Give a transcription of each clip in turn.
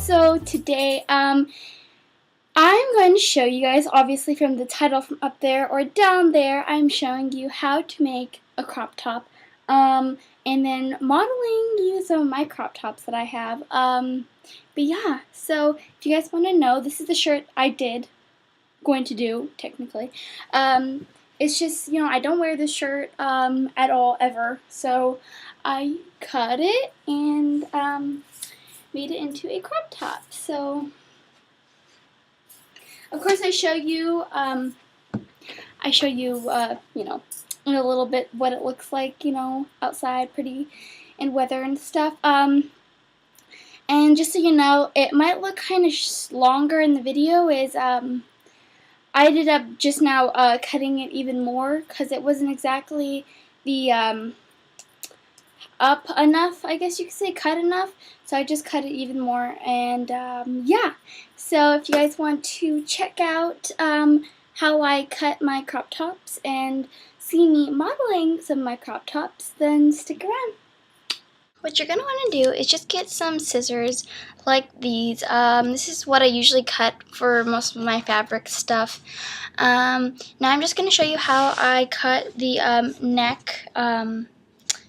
So today, I'm going to show you guys, obviously from the title from up there or down there, I'm showing you how to make a crop top, and then modeling you some of my crop tops that I have. But yeah, so if you guys want to know, this is the shirt I did, going to do, technically. It's just, I don't wear this shirt, at all, ever, so I cut it and, made it into a crop top. So, of course, I show you, in a little bit what it looks like, outside, pretty, and weather and stuff. And just so you know, it might look kind of longer in the video. I ended up just now cutting it even more because it wasn't exactly the up enough, I guess you could say, cut enough. So I just cut it even more, and yeah. So if you guys want to check out how I cut my crop tops and see me modeling some of my crop tops, then stick around. What you're going to want to do is just get some scissors like these. This is what I usually cut for most of my fabric stuff. Now I'm just going to show you how I cut the neck,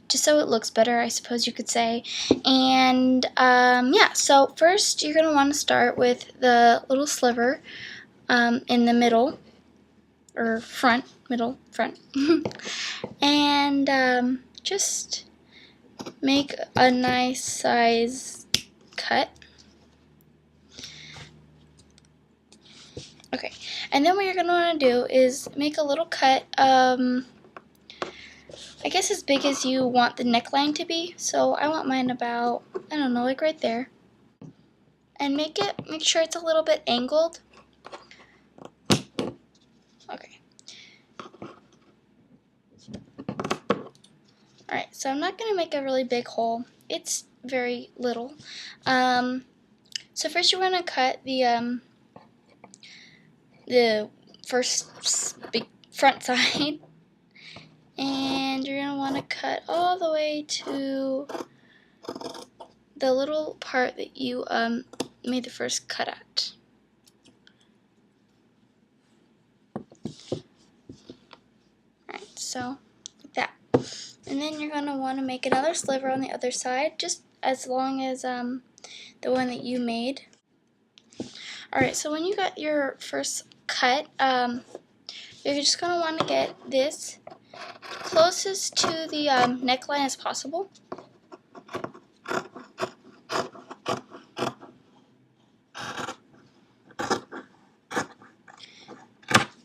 just so it looks better, I suppose you could say. And yeah, so first you're going to want to start with the little sliver in the middle, or front, and just make a nice size cut. Okay, and then what you're going to want to do is make a little cut, I guess as big as you want the neckline to be. So I want mine about, I don't know, like right there. And make sure it's a little bit angled. Okay. Alright, so I'm not going to make a really big hole. It's very little. So first you're going to cut the first big front side. And you're going to want to cut all the way to the little part that you made the first cut at. Alright, so like that. And then you're going to want to make another sliver on the other side, just as long as the one that you made. Alright, so when you got your first cut, you're just going to want to get this closest to the neckline as possible.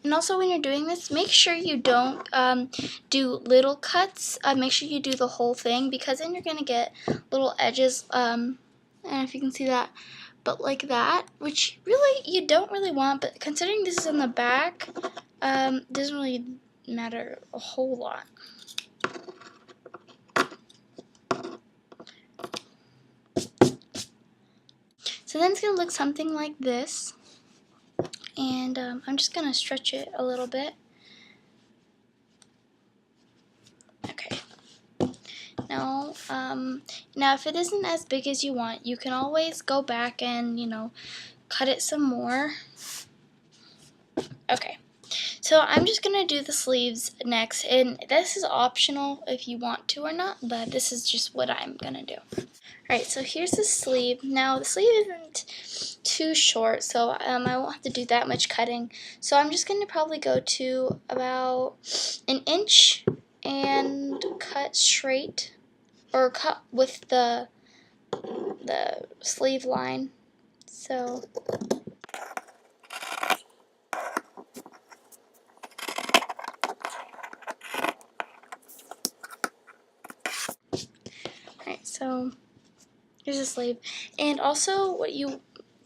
And also when you're doing this, make sure you don't do little cuts. Make sure you do the whole thing, because then you're going to get little edges, I don't know if you can see that, but like that, which really you don't really want, but considering this is on the back, doesn't really matter a whole lot. So then it's going to look something like this. And I'm just going to stretch it a little bit. Okay. Now if it isn't as big as you want, you can always go back and, cut it some more. Okay. So I'm just going to do the sleeves next, and this is optional if you want to or not, but this is just what I'm going to do. Alright, so here's the sleeve. Now the sleeve isn't too short, so I won't have to do that much cutting. So I'm just going to probably go to about 1 inch and cut straight, or cut with the sleeve line. So alright, so here's the sleeve. And also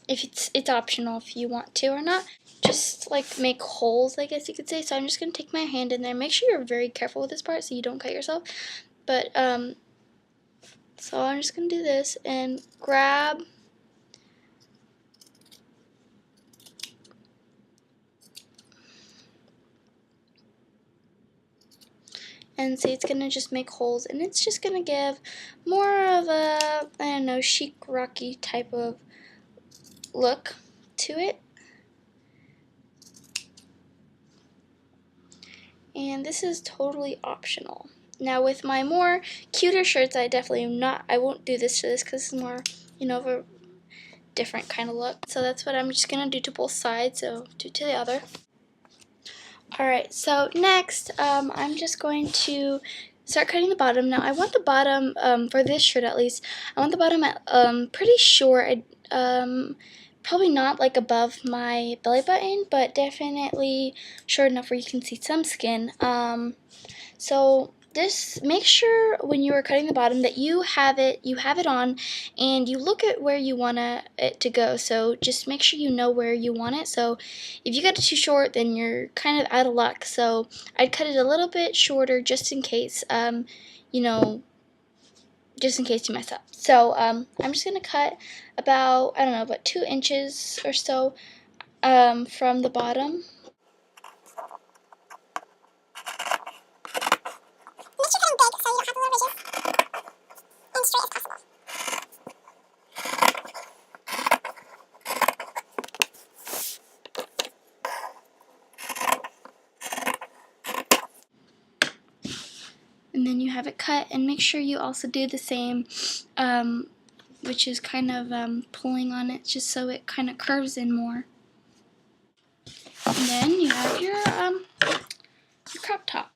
if it's optional if you want to or not, just like make holes, I guess you could say. So I'm just going to take my hand in there. Make sure you're very careful with this part so you don't cut yourself. But so I'm just going to do this and grab and see, it's going to just make holes, and it's just going to give more of a, I don't know, chic, rocky type of look to it. And this is totally optional. Now with my more cuter shirts, I won't do this to this because it's more, of a different kind of look. So that's what I'm just going to do to both sides, so do to the other. Alright, so next, I'm just going to start cutting the bottom. Now I want the bottom, for this shirt at least, I want the bottom at, pretty short, probably not like above my belly button, but definitely short enough where you can see some skin. So this, make sure when you are cutting the bottom that you have it on, and you look at where you want it to go. So just make sure you know where you want it. So if you cut it too short, then you're kind of out of luck. So I'd cut it a little bit shorter just in case, just in case you mess up. So I'm just gonna cut about, I don't know, about 2 inches or so from the bottom. Make sure cutting big so you don't have the little ridges and straight as possible. And then you have it cut, and make sure you also do the same, which is kind of pulling on it just so it kind of curves in more. And then you have your crop top.